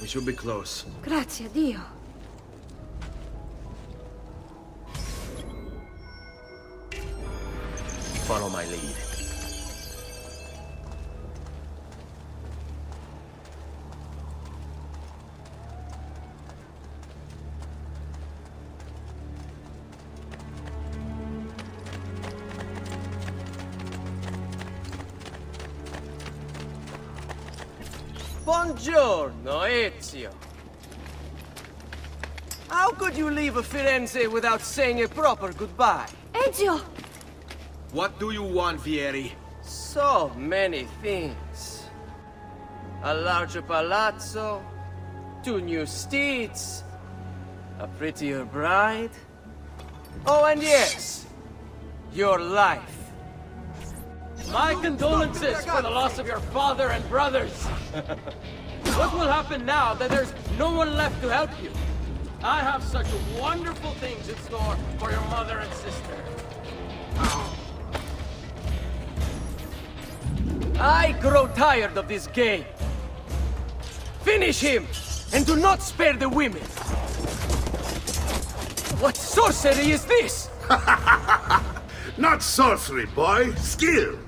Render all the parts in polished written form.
We should be close. Grazie a Dio. Follow my lead. Buongiorno, Ezio. How could you leave Firenze without saying a proper goodbye? Ezio! What do you want, Vieri? So many things. A larger palazzo, 2 new steeds, a prettier bride. Oh, and yes, your life. My condolences for the loss of your father and brothers. What will happen now that there's no one left to help you? I have such wonderful things in store for your mother and sister. I grow tired of this game. Finish him, and do not spare the women. What sorcery is this? Not sorcery, boy. Skill.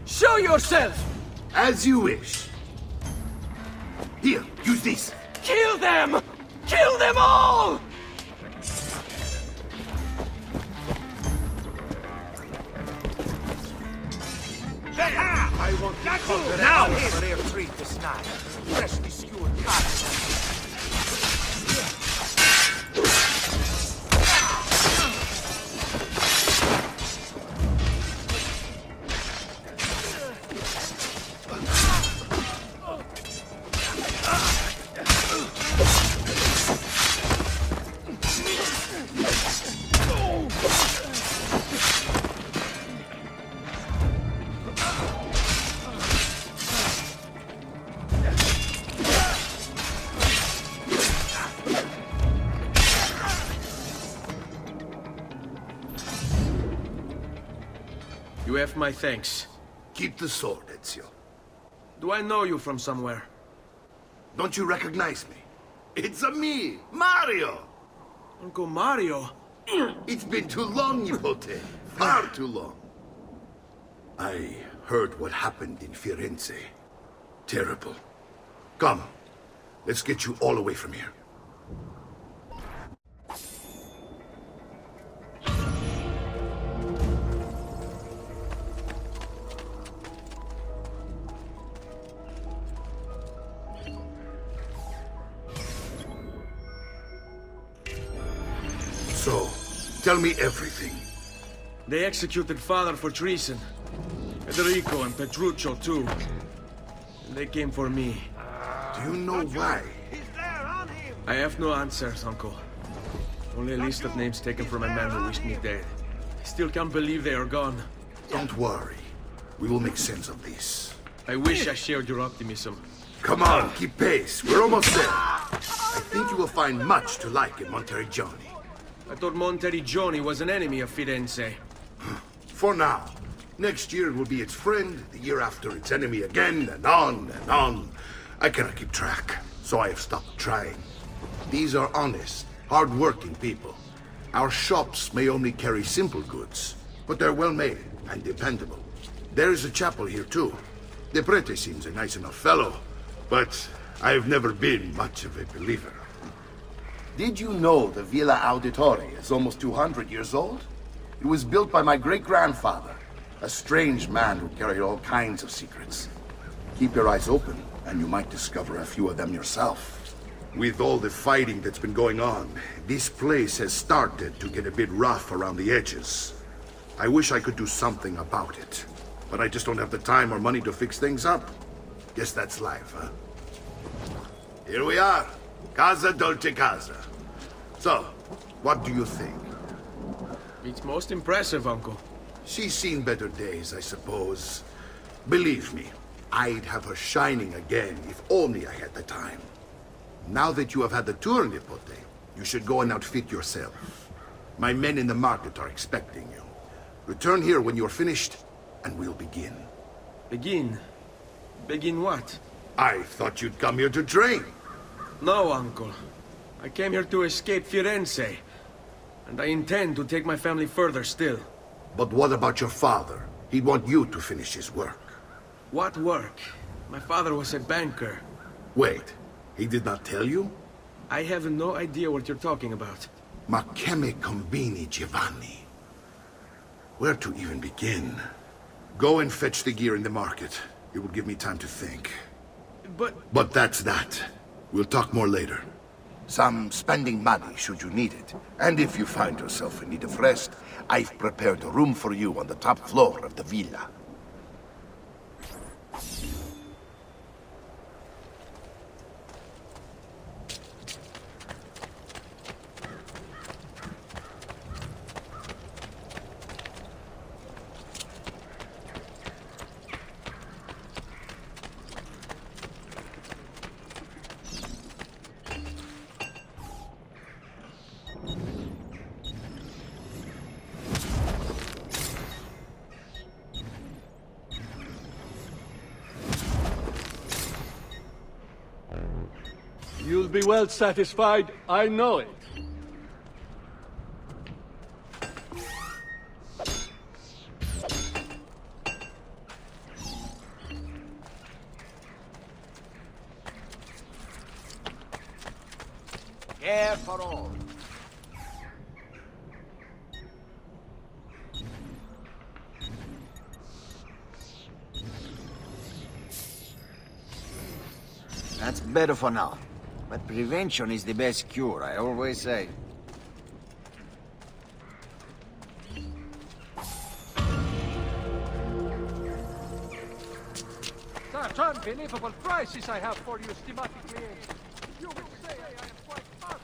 Show yourself! As you wish. Here, use this. Kill them! Kill them all! I want to now! Rare treat this night. Freshly skewered cotton. You have my thanks. Keep the sword, Ezio. Do I know you from somewhere? Don't you recognize me? It's a me, Mario! Uncle Mario? It's been too long, Nipote. Far too long. I heard what happened in Firenze. Terrible. Come, let's get you all away from here. So, tell me everything. They executed father for treason. Federico and Petruccio too. And they came for me. Do you know why? I have no answers, Uncle. Only a list of names taken from a man who wished me dead. I still can't believe they are gone. Don't worry. We will make sense of this. I wish I shared your optimism. Come on, keep pace. We're almost there. I think you will find much to like in Monteriggioni. I thought Monteriggioni was an enemy of Firenze. For now. Next year it will be its friend, the year after its enemy again, and on and on. I cannot keep track, so I have stopped trying. These are honest, hard-working people. Our shops may only carry simple goods, but they're well-made and dependable. There is a chapel here, too. The prete seems a nice enough fellow, but I've never been much of a believer. Did you know the Villa Auditore is almost 200 years old? It was built by my great-grandfather, a strange man who carried all kinds of secrets. Keep your eyes open, and you might discover a few of them yourself. With all the fighting that's been going on, this place has started to get a bit rough around the edges. I wish I could do something about it, but I just don't have the time or money to fix things up. Guess that's life, huh? Here we are. Casa Dolce Casa. So, what do you think? It's most impressive, Uncle. She's seen better days, I suppose. Believe me, I'd have her shining again if only I had the time. Now that you have had the tour, Nipote, you should go and outfit yourself. My men in the market are expecting you. Return here when you're finished, and we'll begin. Begin? Begin what? I thought you'd come here to train. No, Uncle. I came here to escape Firenze. And I intend to take my family further still. But what about your father? He'd want you to finish his work. What work? My father was a banker. Wait, he did not tell you? I have no idea what you're talking about. Ma che me combini, Giovanni? Where to even begin? Go and fetch the gear in the market. It will give me time to think. But that's that. We'll talk more later. Some spending money should you need it. And if you find yourself in need of rest, I've prepared a room for you on the top floor of the villa. You'll be well satisfied, I know it. Care for all. That's better for now. But prevention is the best cure, I always say. Such unbelievable prices I have for you, schematic creation. You will say I am quite fast.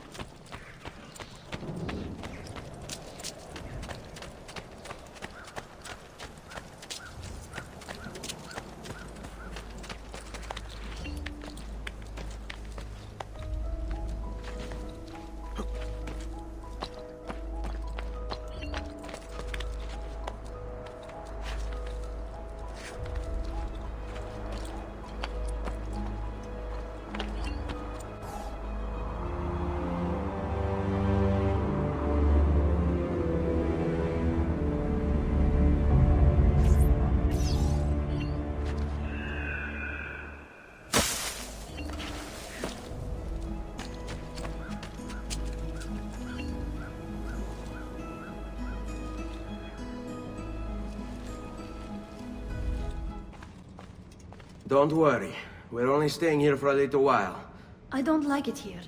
Don't worry. We're only staying here for a little while. I don't like it here.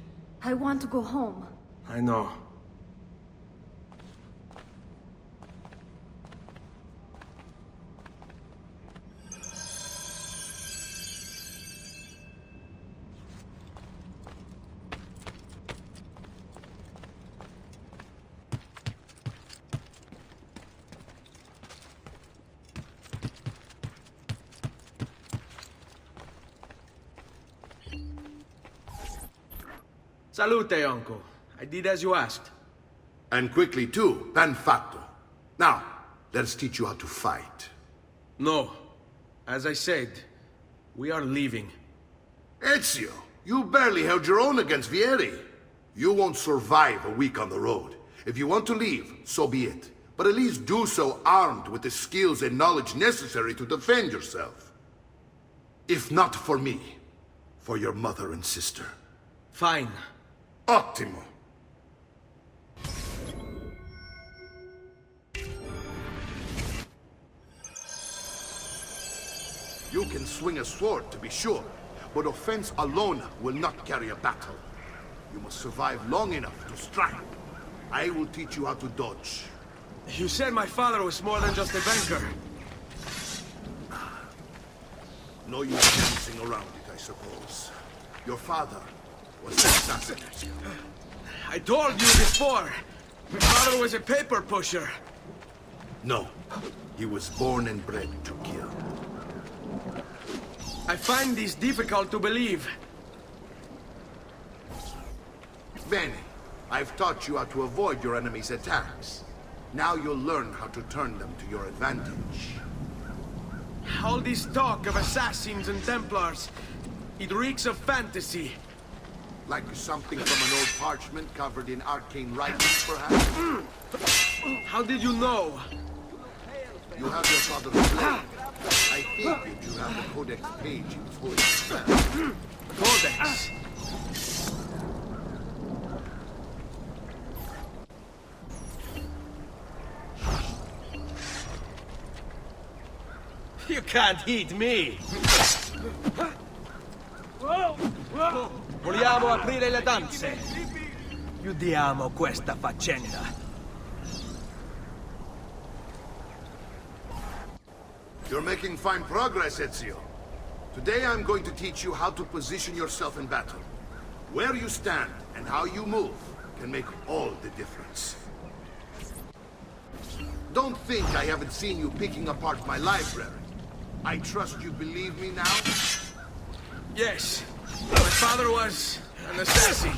I want to go home. I know. Salute, Uncle. I did as you asked. And quickly too, ben fatto. Now, let's teach you how to fight. No. As I said, we are leaving. Ezio, you barely held your own against Vieri. You won't survive a week on the road. If you want to leave, so be it. But at least do so armed with the skills and knowledge necessary to defend yourself. If not for me, for your mother and sister. Fine. Ottimo. You can swing a sword, to be sure, but offense alone will not carry a battle. You must survive long enough to strike. I will teach you how to dodge. You said my father was more than just a banker. No use dancing around it, I suppose. Your father was assassinated. I told you before. My father was a paper pusher. No, he was born and bred to kill. I find this difficult to believe. Bene, I've taught you how to avoid your enemy's attacks. Now you'll learn how to turn them to your advantage. All this talk of assassins and Templars, it reeks of fantasy. Like something from an old parchment covered in arcane writings, perhaps? How did you know? You have your father's blade. I figured you have the Codex page in full spell. Codex. You can't hit me! Vogliamo aprire le danze? Chiudiamo questa faccenda. You're making fine progress, Ezio. Today I'm going to teach you how to position yourself in battle. Where you stand and how you move can make all the difference. Don't think I haven't seen you picking apart my library. I trust you believe me now? Yes. My father was an assassin.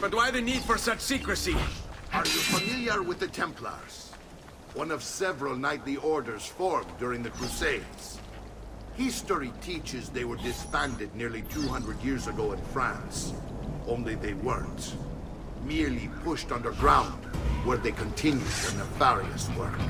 But why the need for such secrecy? Are you familiar with the Templars? One of several knightly orders formed during the Crusades. History teaches they were disbanded nearly 200 years ago in France. Only they weren't. Merely pushed underground, where they continued their nefarious work.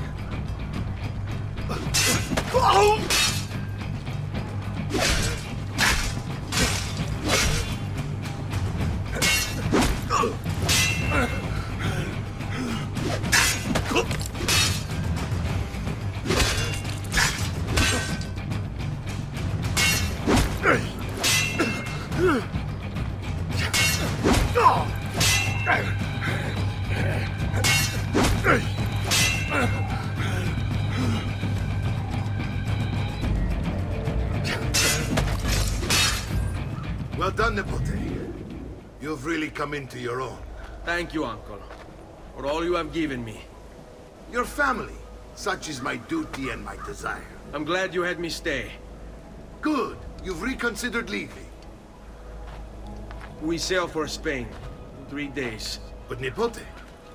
Well done, Nipote. You've really come into your own. Thank you, Uncle, for all you have given me. Your family. Such is my duty and my desire. I'm glad you had me stay. Good. You've reconsidered leaving. We sail for Spain in 3 days. But Nipote,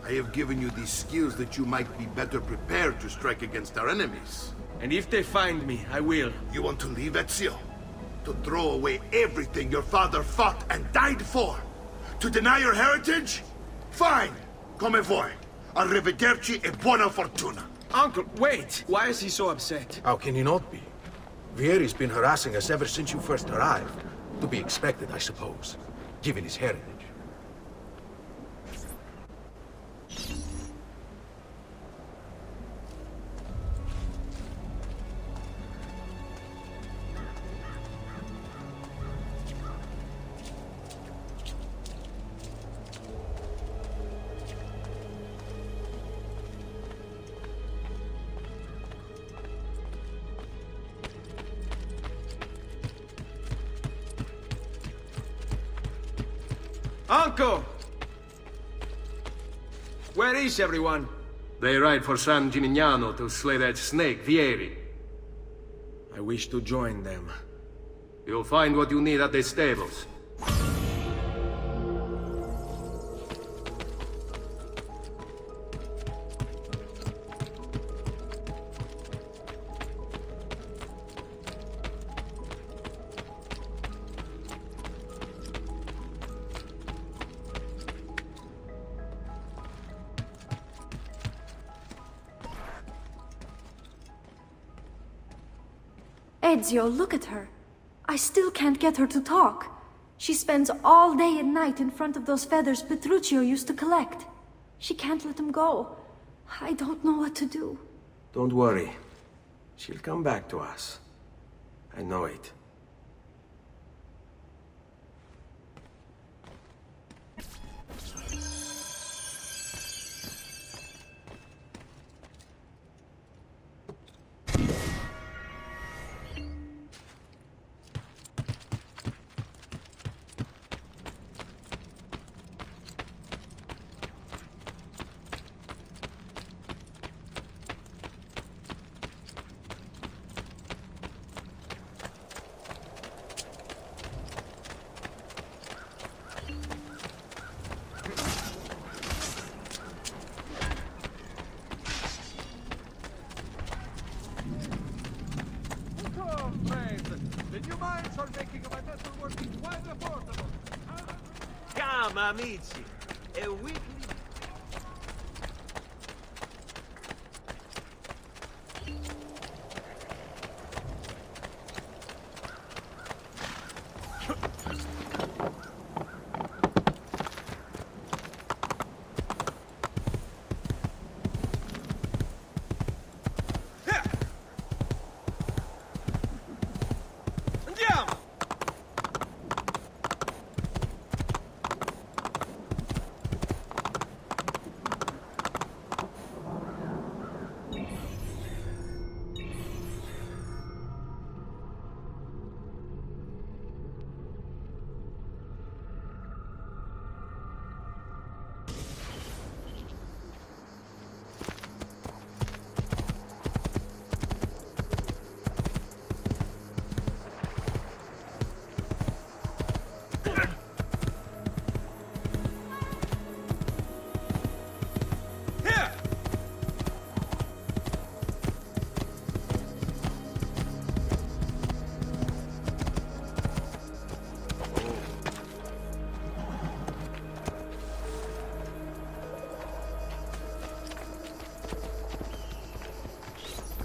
I have given you these skills that you might be better prepared to strike against our enemies. And if they find me, I will. You want to leave, Ezio? To throw away everything your father fought and died for? To deny your heritage? Fine. Come vuoi. Arrivederci e buona fortuna. Uncle, wait! Why is he so upset? How can he not be? Vieri's been harassing us ever since you first arrived. To be expected, I suppose, given his heritage. Uncle! Where is everyone? They ride for San Gimignano to slay that snake, Vieri. I wish to join them. You'll find what you need at the stables. Ezio, look at her. I still can't get her to talk. She spends all day and night in front of those feathers Petruchio used to collect. She can't let them go. I don't know what to do. Don't worry. She'll come back to us. I know it. The new mines are making my metal working quite affordable. Come, amici. A weekly...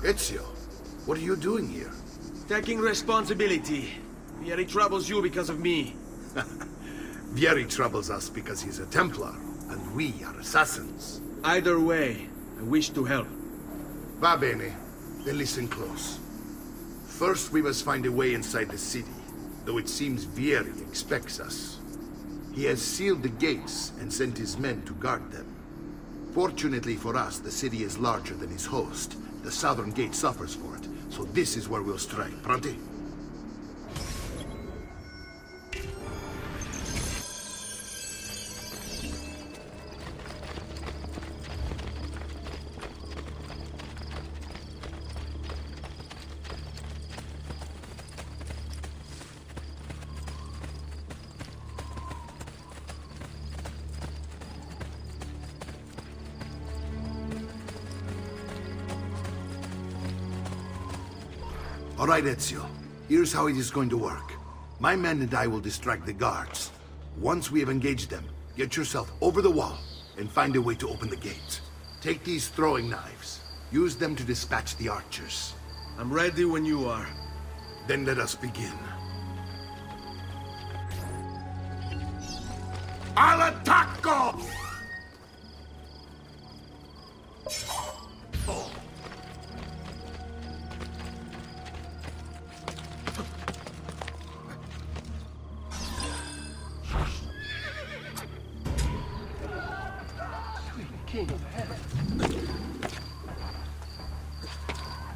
Ezio, what are you doing here? Taking responsibility. Vieri troubles you because of me. Vieri troubles us because he's a Templar, and we are assassins. Either way, I wish to help. Va bene. Then listen close. First, we must find a way inside the city, though it seems Vieri expects us. He has sealed the gates and sent his men to guard them. Fortunately for us, the city is larger than his host. The southern gate suffers for it, so this is where we'll strike. Pronti? All right, Ezio. Here's how it is going to work. My men and I will distract the guards. Once we have engaged them, get yourself over the wall and find a way to open the gate. Take these throwing knives. Use them to dispatch the archers. I'm ready when you are. Then let us begin. Al attacco! King of heaven.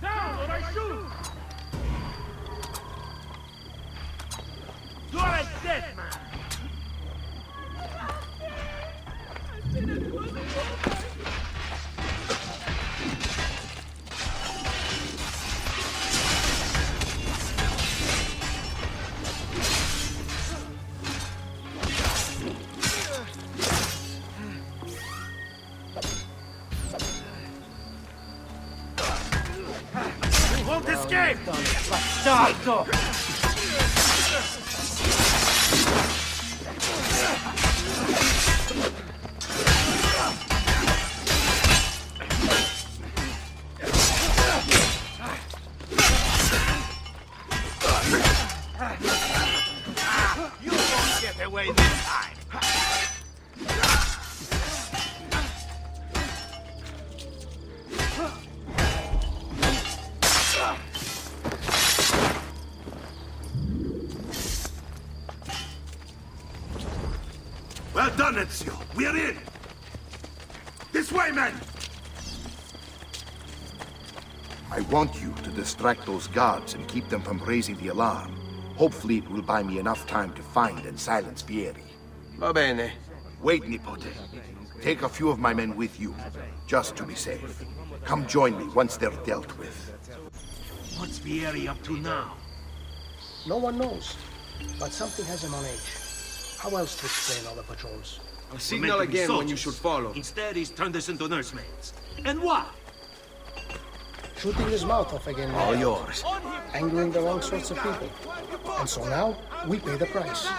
Down or I shoot! You're a dead man! Won't escape! Bastardo! You won't get away this time! Well done, Ezio. We're in! This way, men! I want you to distract those guards and keep them from raising the alarm. Hopefully it will buy me enough time to find and silence Vieri. Va bene. Wait, Nipote. Take a few of my men with you, just to be safe. Come join me once they're dealt with. What's Vieri up to now? No one knows, but something has him on edge. How else to explain all the patrols? I'll signal again when you should follow. Instead, he's turned us into nursemaids. And why? Shooting his mouth off again. All yours. Angering the wrong sorts of people. And so now, we pay the price.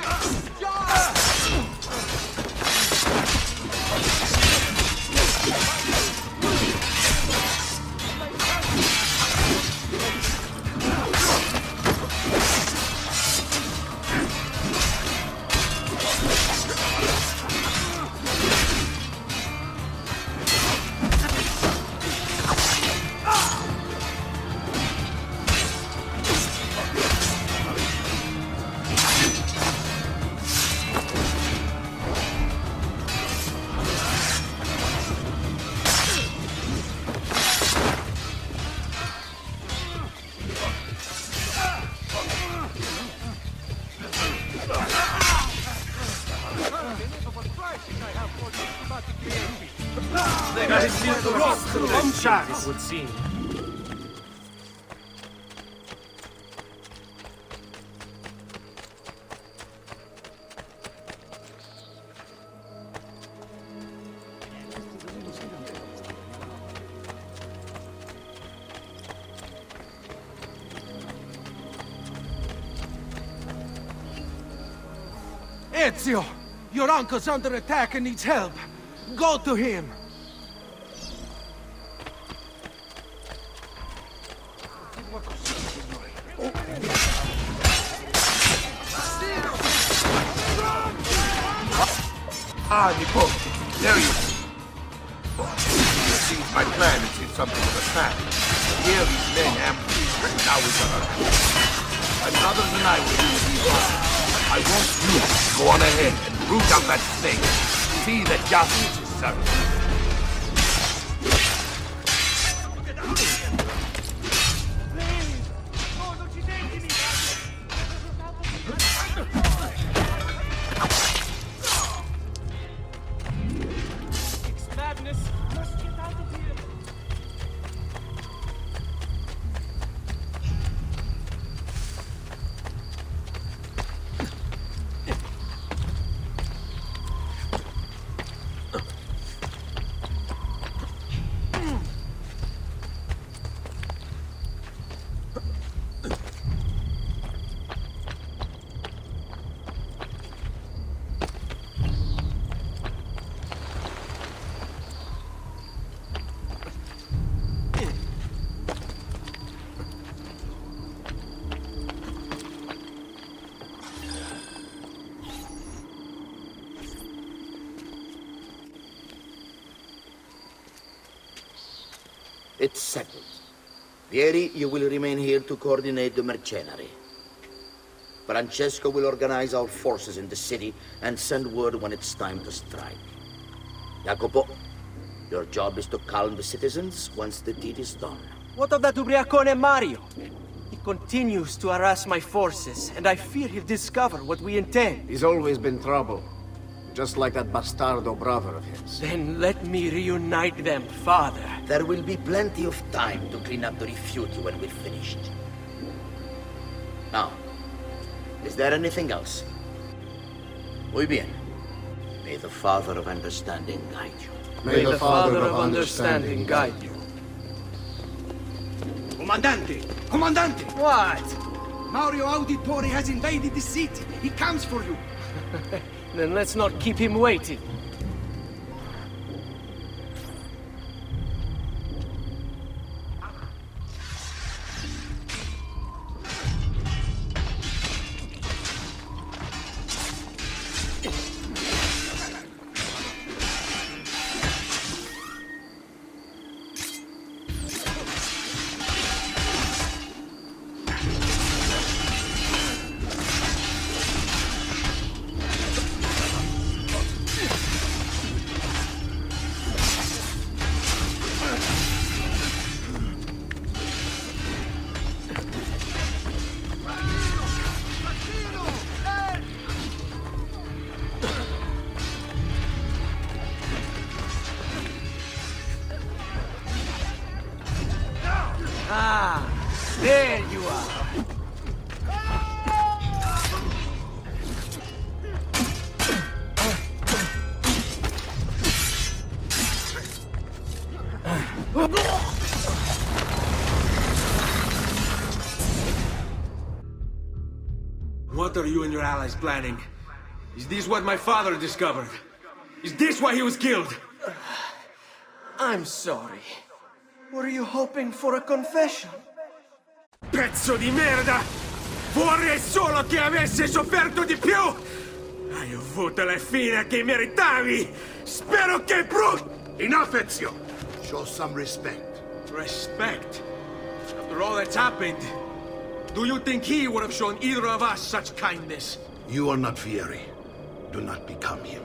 It would seem. Ezio! Your uncle's under attack and needs help. Go to him! Ah, Nipote, there you are. It seems my plan is in something of a snap. Here these men ambushed, now we got our My brothers and I will do with these horses. I want you to go on ahead and root out that snake. See that justice is served. It's settled. Vieri, you will remain here to coordinate the mercenary. Francesco will organize our forces in the city and send word when it's time to strike. Jacopo, your job is to calm the citizens once the deed is done. What of that Ubriacone Mario? He continues to harass my forces, and I fear he'll discover what we intend. He's always been trouble. Just like that bastardo brother of his. Then let me reunite them, father. There will be plenty of time to clean up the Rifiuti when we're finished. Now, is there anything else? Muy bien. May the Father of Understanding guide you. May the Father of Understanding guide you. Comandante! Comandante! What? Mario Auditore has invaded the city. He comes for you. Then let's not keep him waiting. Ah, there you are. What are you and your allies planning? Is this what my father discovered? Is this why he was killed? I'm sorry. Were you hoping for a confession? Pezzo di merda! Vorrei solo che avessi sofferto di più! Hai avuto la fine che meritavi! Spero che Enough, Ezio! Show some respect. Respect? After all that's happened, do you think he would have shown either of us such kindness? You are not Vieri. Do not become him.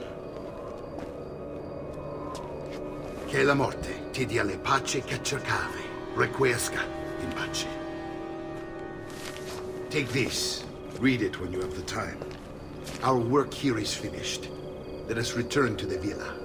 Che la morte ti dia le pace che cercavi. Requiesca in pace. Take this. Read it when you have the time. Our work here is finished. Let us return to the villa.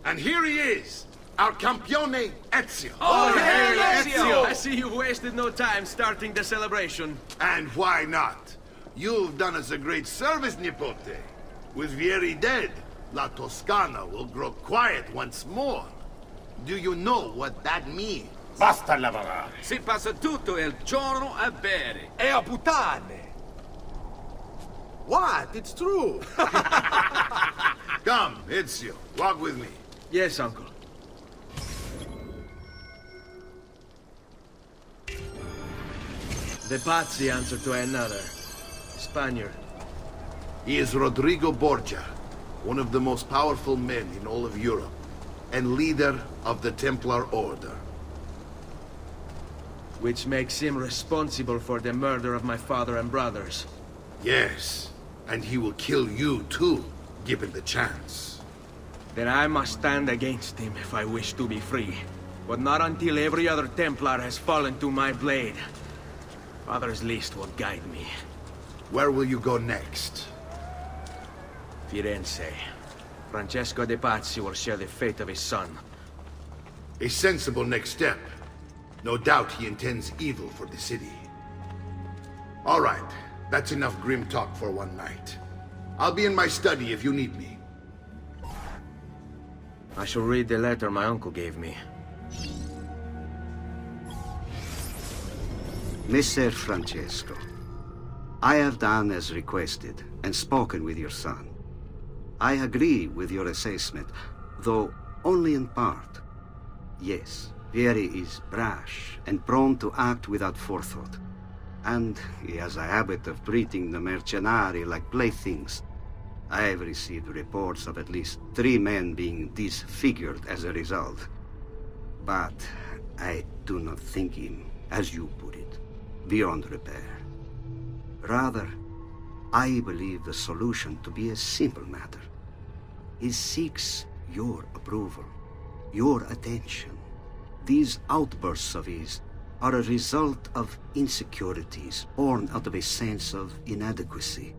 And here he is, our campione Ezio. Oh, hey, Ezio! I see you've wasted no time starting the celebration. And why not? You've done us a great service, Nipote. With Vieri dead, La Toscana will grow quiet once more. Do you know what that means? Basta lavorare. Si passa tutto il giorno a bere. E a puttane. What? It's true. Come, Ezio, walk with me. Yes, uncle. The Pazzi answer to another. Spaniard. He is Rodrigo Borgia, one of the most powerful men in all of Europe, and leader of the Templar Order. Which makes him responsible for the murder of my father and brothers. Yes, and he will kill you too, given the chance. Then I must stand against him if I wish to be free. But not until every other Templar has fallen to my blade. Father's list will guide me. Where will you go next? Firenze. Francesco de Pazzi will share the fate of his son. A sensible next step. No doubt he intends evil for the city. All right, that's enough grim talk for one night. I'll be in my study if you need me. I shall read the letter my uncle gave me. Messer Francesco, I have done as requested and spoken with your son. I agree with your assessment, though only in part. Yes, Vieri is brash and prone to act without forethought. And he has a habit of treating the mercenari like playthings. I have received reports of at least 3 men being disfigured as a result. But I do not think him, as you put it, beyond repair. Rather, I believe the solution to be a simple matter. He seeks your approval, your attention. These outbursts of his are a result of insecurities born out of a sense of inadequacy.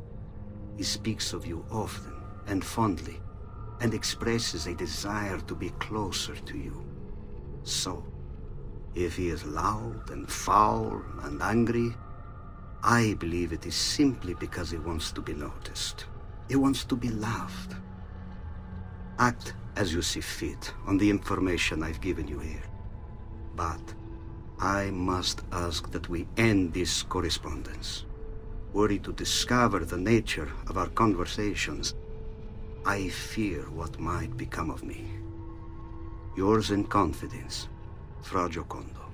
He speaks of you often and fondly, and expresses a desire to be closer to you. So, if he is loud and foul and angry, I believe it is simply because he wants to be noticed. He wants to be loved. Act as you see fit on the information I've given you here. But I must ask that we end this correspondence. Were he to discover the nature of our conversations, I fear what might become of me. Yours in confidence, Fra Giocondo.